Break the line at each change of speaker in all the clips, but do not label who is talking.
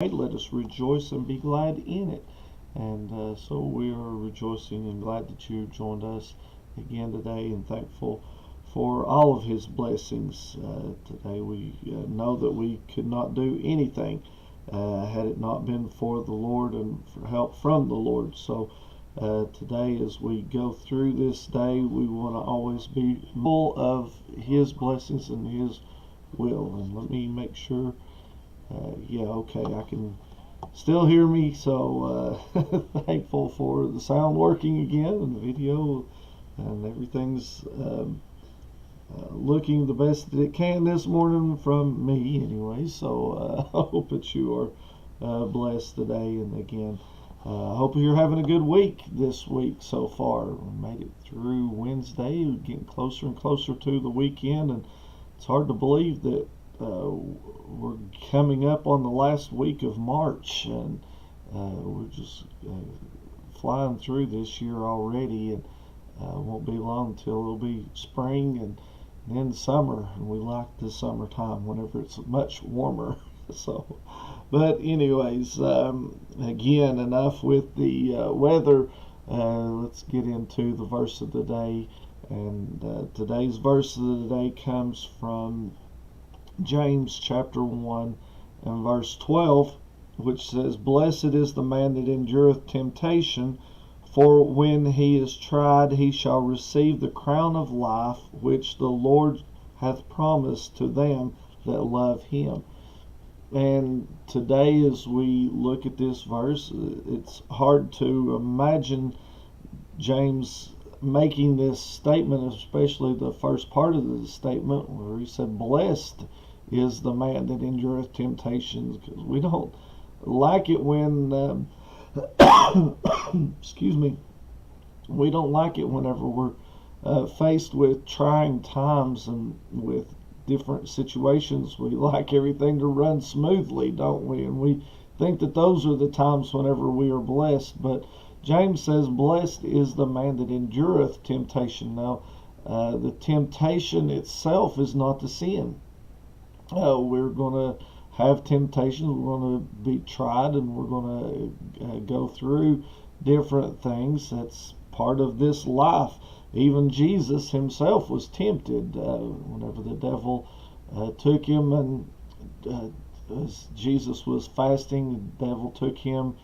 Let us rejoice and be glad in it. And so we are rejoicing and glad that you joined us again today, and thankful for all of His blessings. Today we know that we could not do anything had it not been for the Lord and for help from the Lord. So today, as we go through this day, we want to always be full of His blessings and His will. And let me make sure. Yeah, okay, I can still hear me, so thankful for the sound working again and the video, and everything's looking the best that it can this morning from me anyway. So I hope that you are blessed today, and again, I hope you're having a good week this week so far. We made it through Wednesday, we're getting closer and closer to the weekend, and it's hard to believe that we're coming up on the last week of March, and we're just flying through this year already, and won't be long until it'll be spring and then summer, and we like the summertime whenever it's much warmer. So, but anyways, again, enough with the weather. Let's get into the verse of the day, and today's verse of the day comes from James chapter 1 and verse 12, which says, "Blessed is the man that endureth temptation, for when he is tried he shall receive the crown of life, which the Lord hath promised to them that love him." And today, as we look at this verse, it's hard to imagine James making this statement, especially the first part of the statement where he said, "Blessed is the man that endureth temptations," because we don't like it when excuse me, we don't like it whenever we're faced with trying times and with different situations. We like everything to run smoothly, don't we? And we think that those are the times whenever we are blessed. But James says, "Blessed is the man that endureth temptation." Now, the temptation itself is not the sin. We're going to have temptations, we're going to be tried, and we're going to go through different things. That's part of this life. Even Jesus himself was tempted whenever the devil took him, and as Jesus was fasting, the devil took him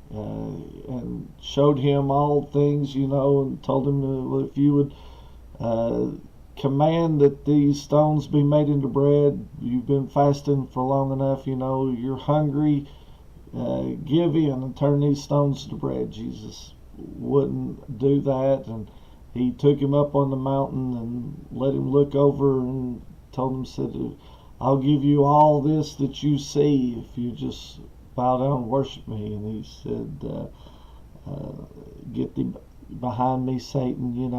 and showed him all things, and told him, well, if you would command that these stones be made into bread, you've been fasting for long enough, you're hungry, give in and turn these stones to bread. Jesus wouldn't do that, and he took him up on the mountain and let him look over and told him, said, "I'll give you all this that you see if you just bow down and worship me." And he said, "Get thee behind me, Satan,"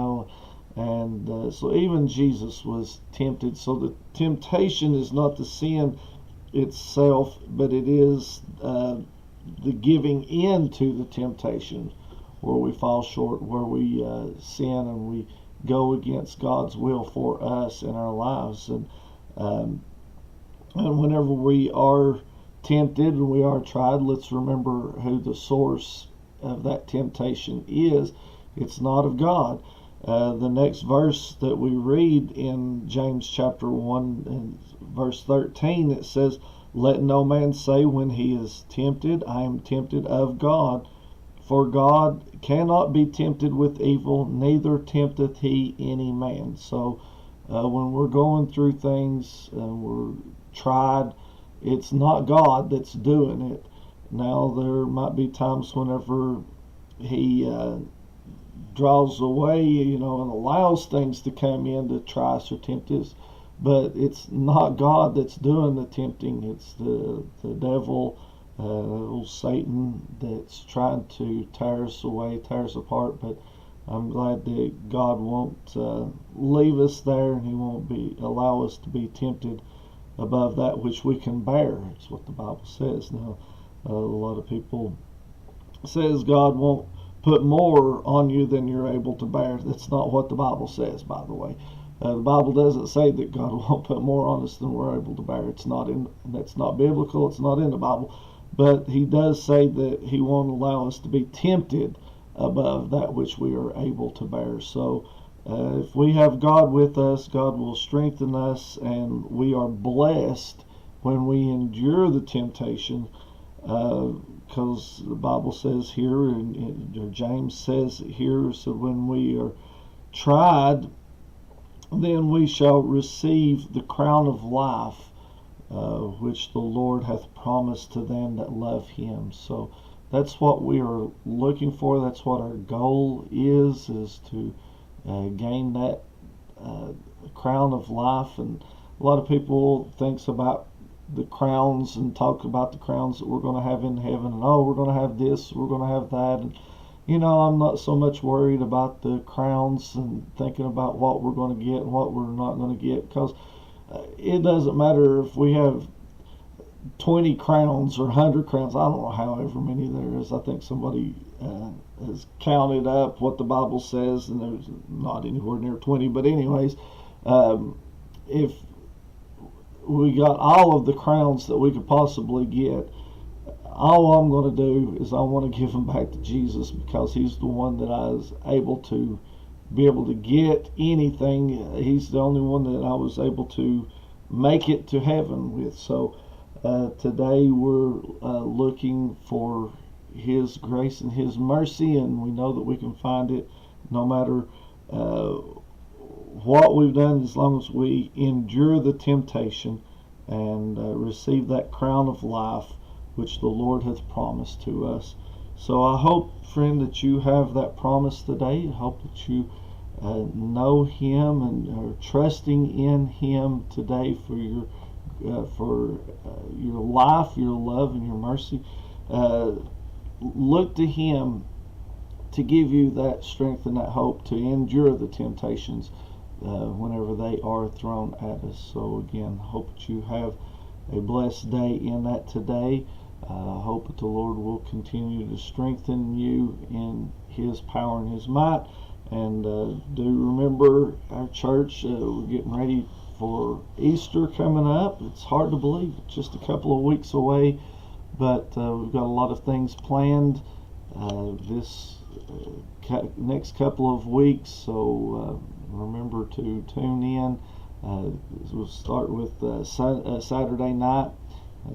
And so even Jesus was tempted. So the temptation is not the sin itself, but it is the giving in to the temptation where we fall short, where we sin and we go against God's will for us in our lives. And whenever we are tempted and we are tried, let's remember who the source of that temptation is. It's not of God. The next verse that we read in James chapter 1 and verse 13, it says, "Let no man say when he is tempted, I am tempted of God. For God cannot be tempted with evil, neither tempteth he any man." So when we're going through things and we're tried, it's not God that's doing it. Now, there might be times whenever he draws away, and allows things to come in to try us or tempt us, but it's not God that's doing the tempting. It's the devil, old Satan, that's trying to tear us away, tear us apart. But I'm glad that God won't leave us there, and He won't allow us to be tempted above that which we can bear. It's what the Bible says. Now, a lot of people says God won't put more on you than you're able to bear. That's not what the Bible says, by the way. The Bible doesn't say that God won't put more on us than we're able to bear. That's not biblical. It's not in the Bible. but he does say that he won't allow us to be tempted above that which we are able to bear. So if we have God with us, God will strengthen us, and we are blessed when we endure the temptation, because the Bible says here, and James says here, so when we are tried, then we shall receive the crown of life, which the Lord hath promised to them that love him. So that's what we are looking for. That's what our goal is to gain that crown of life. And a lot of people thinks about the crowns and talk about the crowns that we're going to have in heaven, and oh, we're going to have this, we're going to have that. And I'm not so much worried about the crowns and thinking about what we're going to get and what we're not going to get, because it doesn't matter if we have 20 crowns or 100 crowns. I don't know however many there is. I think somebody has counted up what the Bible says, and there's not anywhere near 20. But anyways, if we got all of the crowns that we could possibly get, all I'm going to do is I want to give them back to Jesus, because he's the one that I was able to be able to get anything. He's the only one that I was able to make it to heaven with. So today we're looking for his grace and his mercy, and we know that we can find it no matter what we've done, as long as we endure the temptation and receive that crown of life which the Lord hath promised to us. So I hope, friend, that you have that promise today. I hope that you know him and are trusting in him today for your life, your love, and your mercy. Look to him to give you that strength and that hope to endure the temptations whenever they are thrown at us. So again, hope that you have a blessed day in that today. I hope that the Lord will continue to strengthen you in his power and his might. And do remember our church, we're getting ready for Easter coming up. It's hard to believe, it's just a couple of weeks away, but we've got a lot of things planned this next couple of weeks. So remember to tune in. We'll start with Saturday night.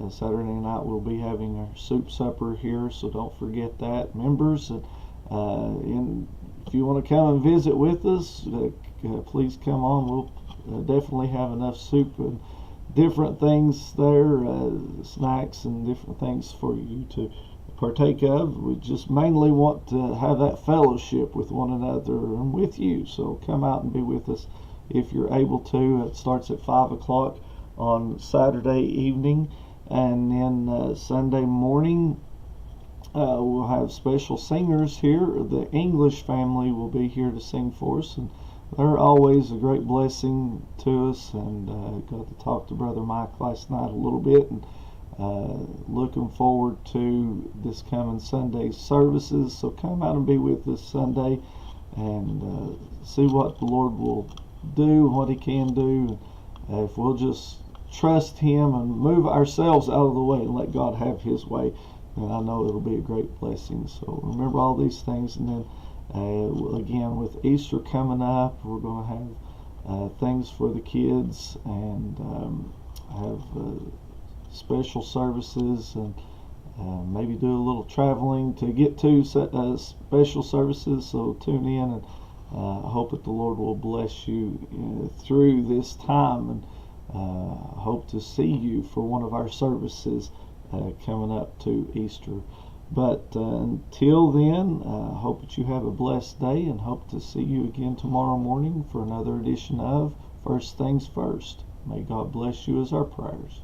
Saturday night we'll be having our soup supper here, so don't forget that, members. And if you want to come and visit with us, please come on. We'll definitely have enough soup and different things there, snacks and different things for you to partake of. We just mainly want to have that fellowship with one another and with you. So come out and be with us if you're able to. It starts at 5 o'clock on Saturday evening, and then Sunday morning we'll have special singers here. The English family will be here to sing for us, and they're always a great blessing to us. And got to talk to Brother Mike last night a little bit, and looking forward to this coming Sunday's services. So come out and be with us Sunday, and see what the Lord will do, what he can do. If we'll just trust him and move ourselves out of the way and let God have his way, then I know it'll be a great blessing. So remember all these things. And then again, with Easter coming up, we're going to have things for the kids, and have special services, and maybe do a little traveling to get to special services. So tune in, and I hope that the Lord will bless you through this time, and hope to see you for one of our services coming up to Easter. But until then, I hope that you have a blessed day, and hope to see you again tomorrow morning for another edition of First Things First. May God bless you, as our prayers.